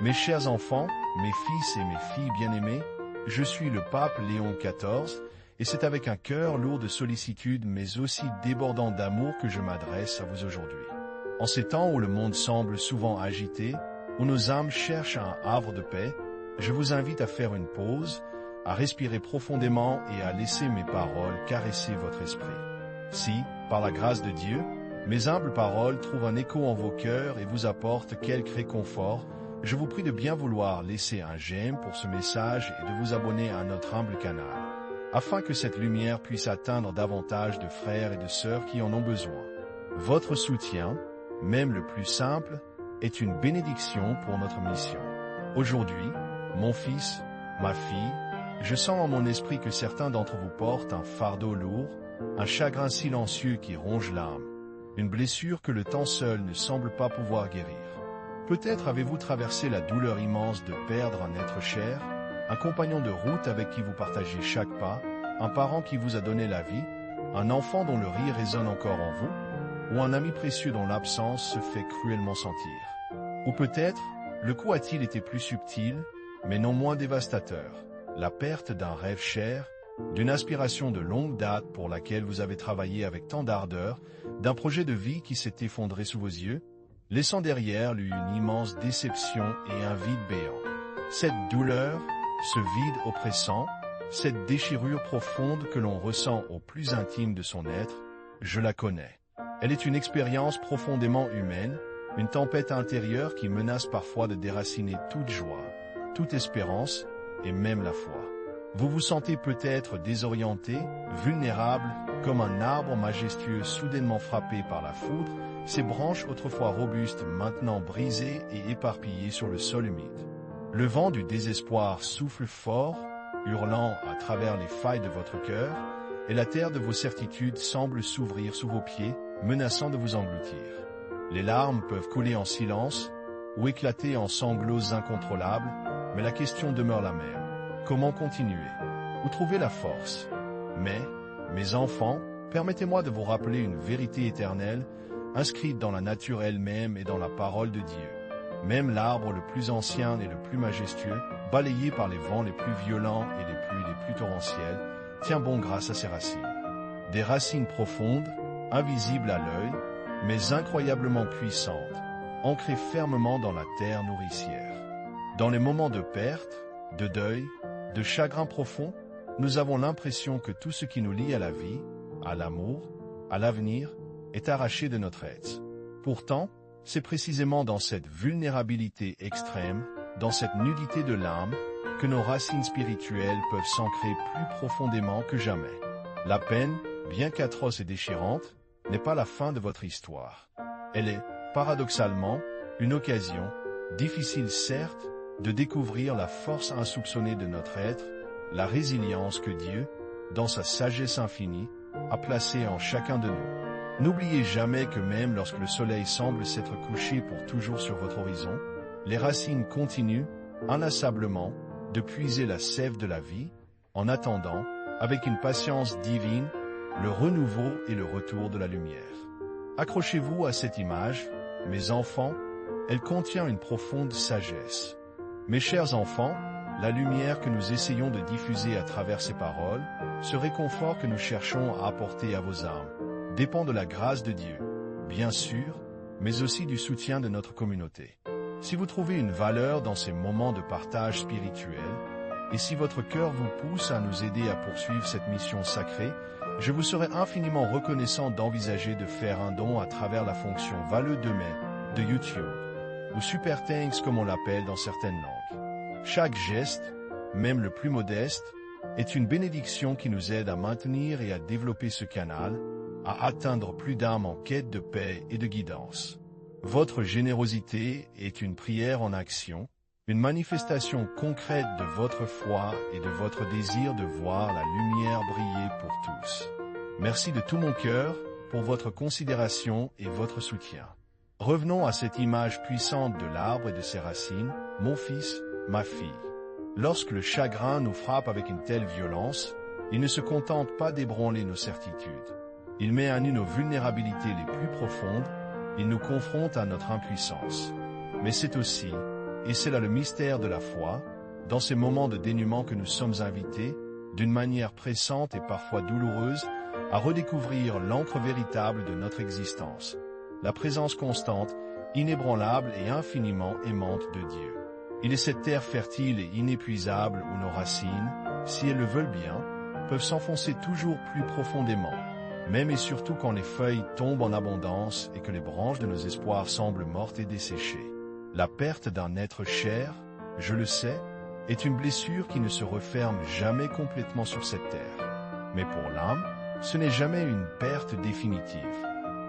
Mes chers enfants, mes fils et mes filles bien-aimés, je suis le pape Léon XIV, et c'est avec un cœur lourd de sollicitude mais aussi débordant d'amour que je m'adresse à vous aujourd'hui. En ces temps où le monde semble souvent agité, où nos âmes cherchent un havre de paix, je vous invite à faire une pause, à respirer profondément et à laisser mes paroles caresser votre esprit. Si, par la grâce de Dieu, mes humbles paroles trouvent un écho en vos cœurs et vous apportent quelque réconfort, je vous prie de bien vouloir laisser un j'aime pour ce message et de vous abonner à notre humble canal, afin que cette lumière puisse atteindre davantage de frères et de sœurs qui en ont besoin. Votre soutien, même le plus simple, est une bénédiction pour notre mission. Aujourd'hui, mon fils, ma fille, je sens en mon esprit que certains d'entre vous portent un fardeau lourd, un chagrin silencieux qui ronge l'âme, une blessure que le temps seul ne semble pas pouvoir guérir. Peut-être avez-vous traversé la douleur immense de perdre un être cher, un compagnon de route avec qui vous partagez chaque pas, un parent qui vous a donné la vie, un enfant dont le rire résonne encore en vous, ou un ami précieux dont l'absence se fait cruellement sentir. Ou peut-être, le coup a-t-il été plus subtil, mais non moins dévastateur, la perte d'un rêve cher, d'une aspiration de longue date pour laquelle vous avez travaillé avec tant d'ardeur, d'un projet de vie qui s'est effondré sous vos yeux, laissant derrière lui une immense déception et un vide béant. Cette douleur, ce vide oppressant, cette déchirure profonde que l'on ressent au plus intime de son être, je la connais. Elle est une expérience profondément humaine, une tempête intérieure qui menace parfois de déraciner toute joie, toute espérance et même la foi. Vous vous sentez peut-être désorienté, vulnérable, comme un arbre majestueux soudainement frappé par la foudre, ses branches autrefois robustes maintenant brisées et éparpillées sur le sol humide. Le vent du désespoir souffle fort, hurlant à travers les failles de votre cœur, et la terre de vos certitudes semble s'ouvrir sous vos pieds, menaçant de vous engloutir. Les larmes peuvent couler en silence, ou éclater en sanglots incontrôlables, mais la question demeure la même. Comment continuer? Où trouver la force? Mais, mes enfants, permettez-moi de vous rappeler une vérité éternelle, inscrite dans la nature elle-même et dans la parole de Dieu. Même l'arbre le plus ancien et le plus majestueux, balayé par les vents les plus violents et les pluies les plus torrentielles, tient bon grâce à ses racines. Des racines profondes, invisibles à l'œil, mais incroyablement puissantes, ancrées fermement dans la terre nourricière. Dans les moments de perte, de deuil, de chagrin profond, nous avons l'impression que tout ce qui nous lie à la vie, à l'amour, à l'avenir, est arraché de notre être. Pourtant, c'est précisément dans cette vulnérabilité extrême, dans cette nudité de l'âme, que nos racines spirituelles peuvent s'ancrer plus profondément que jamais. La peine, bien qu'atroce et déchirante, n'est pas la fin de votre histoire. Elle est, paradoxalement, une occasion, difficile certes, de découvrir la force insoupçonnée de notre être, la résilience que Dieu, dans sa sagesse infinie, a placée en chacun de nous. N'oubliez jamais que même lorsque le soleil semble s'être couché pour toujours sur votre horizon, les racines continuent, inlassablement, de puiser la sève de la vie, en attendant, avec une patience divine, le renouveau et le retour de la lumière. Accrochez-vous à cette image, mes enfants, elle contient une profonde sagesse. Mes chers enfants, la lumière que nous essayons de diffuser à travers ces paroles, ce réconfort que nous cherchons à apporter à vos âmes, dépend de la grâce de Dieu, bien sûr, mais aussi du soutien de notre communauté. Si vous trouvez une valeur dans ces moments de partage spirituel, et si votre cœur vous pousse à nous aider à poursuivre cette mission sacrée, je vous serai infiniment reconnaissant d'envisager de faire un don à travers la fonction Valleux Demain de YouTube, ou Super Thanks comme on l'appelle dans certaines langues. Chaque geste, même le plus modeste, est une bénédiction qui nous aide à maintenir et à développer ce canal, à atteindre plus d'âmes en quête de paix et de guidance. Votre générosité est une prière en action, une manifestation concrète de votre foi et de votre désir de voir la lumière briller pour tous. Merci de tout mon cœur pour votre considération et votre soutien. Revenons à cette image puissante de l'arbre et de ses racines, mon fils, ma fille. Lorsque le chagrin nous frappe avec une telle violence, il ne se contente pas d'ébranler nos certitudes. Il met à nu nos vulnérabilités les plus profondes, il nous confronte à notre impuissance. Mais c'est aussi, Et c'est là le mystère de la foi, dans ces moments de dénuement que nous sommes invités, d'une manière pressante et parfois douloureuse, à redécouvrir l'encre véritable de notre existence, la présence constante, inébranlable et infiniment aimante de Dieu. Il est cette terre fertile et inépuisable où nos racines, si elles le veulent bien, peuvent s'enfoncer toujours plus profondément, même et surtout quand les feuilles tombent en abondance et que les branches de nos espoirs semblent mortes et desséchées. La perte d'un être cher, je le sais, est une blessure qui ne se referme jamais complètement sur cette terre. Mais pour l'âme, ce n'est jamais une perte définitive.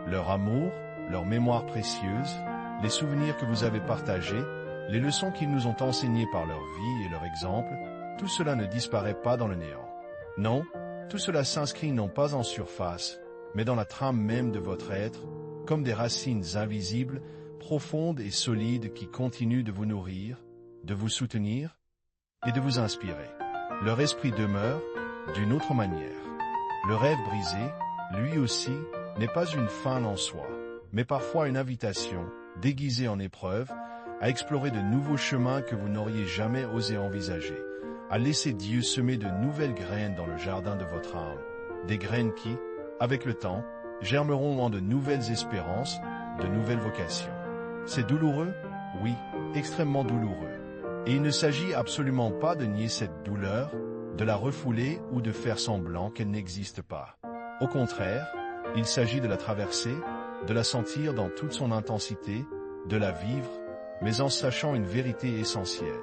Leur amour, leur mémoire précieuse, les souvenirs que vous avez partagés, les leçons qu'ils nous ont enseignées par leur vie et leur exemple, tout cela ne disparaît pas dans le néant. Non, tout cela s'inscrit non pas en surface, mais dans la trame même de votre être, comme des racines invisibles, profondes et solides qui continuent de vous nourrir, de vous soutenir et de vous inspirer. Leur esprit demeure d'une autre manière. Le rêve brisé, lui aussi, n'est pas une fin en soi, mais parfois une invitation, déguisée en épreuve, à explorer de nouveaux chemins que vous n'auriez jamais osé envisager, à laisser Dieu semer de nouvelles graines dans le jardin de votre âme, des graines qui, avec le temps, germeront en de nouvelles espérances, de nouvelles vocations. C'est douloureux? Oui, extrêmement douloureux. Et il ne s'agit absolument pas de nier cette douleur, de la refouler ou de faire semblant qu'elle n'existe pas. Au contraire, il s'agit de la traverser, de la sentir dans toute son intensité, de la vivre, mais en sachant une vérité essentielle.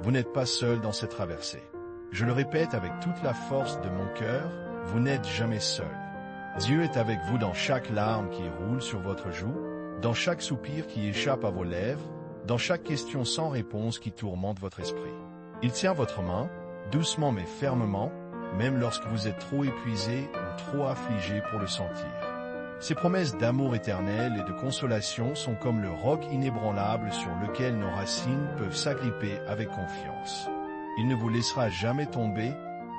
Vous n'êtes pas seul dans cette traversée. Je le répète avec toute la force de mon cœur, vous n'êtes jamais seul. Dieu est avec vous dans chaque larme qui roule sur votre joue, dans chaque soupir qui échappe à vos lèvres, dans chaque question sans réponse qui tourmente votre esprit. Il tient votre main, doucement mais fermement, même lorsque vous êtes trop épuisé ou trop affligé pour le sentir. Ses promesses d'amour éternel et de consolation sont comme le roc inébranlable sur lequel nos racines peuvent s'agripper avec confiance. Il ne vous laissera jamais tomber,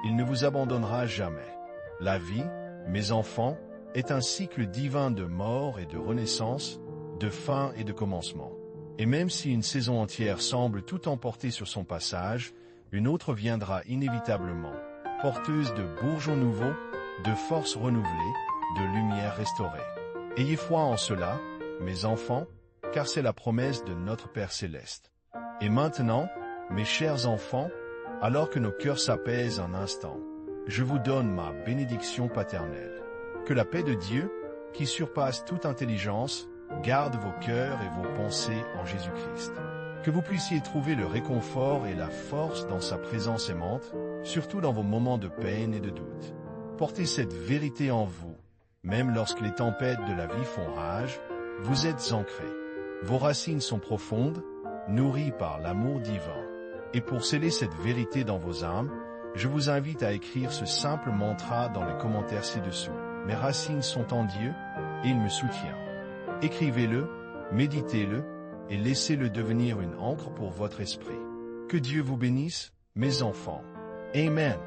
il ne vous abandonnera jamais. La vie, mes enfants, est un cycle divin de mort et de renaissance, de fin et de commencement. Et même si une saison entière semble tout emporter sur son passage, une autre viendra inévitablement, porteuse de bourgeons nouveaux, de forces renouvelées, de lumière restaurée. Ayez foi en cela, mes enfants, car c'est la promesse de notre Père céleste. Et maintenant, mes chers enfants, alors que nos cœurs s'apaisent un instant, je vous donne ma bénédiction paternelle. Que la paix de Dieu, qui surpasse toute intelligence, garde vos cœurs et vos pensées en Jésus-Christ. Que vous puissiez trouver le réconfort et la force dans sa présence aimante, surtout dans vos moments de peine et de doute. Portez cette vérité en vous. Même lorsque les tempêtes de la vie font rage, vous êtes ancrés. Vos racines sont profondes, nourries par l'amour divin. Et pour sceller cette vérité dans vos âmes, je vous invite à écrire ce simple mantra dans les commentaires ci-dessous. Mes racines sont en Dieu et il me soutient. Écrivez-le, méditez-le et laissez-le devenir une encre pour votre esprit. Que Dieu vous bénisse, mes enfants. Amen.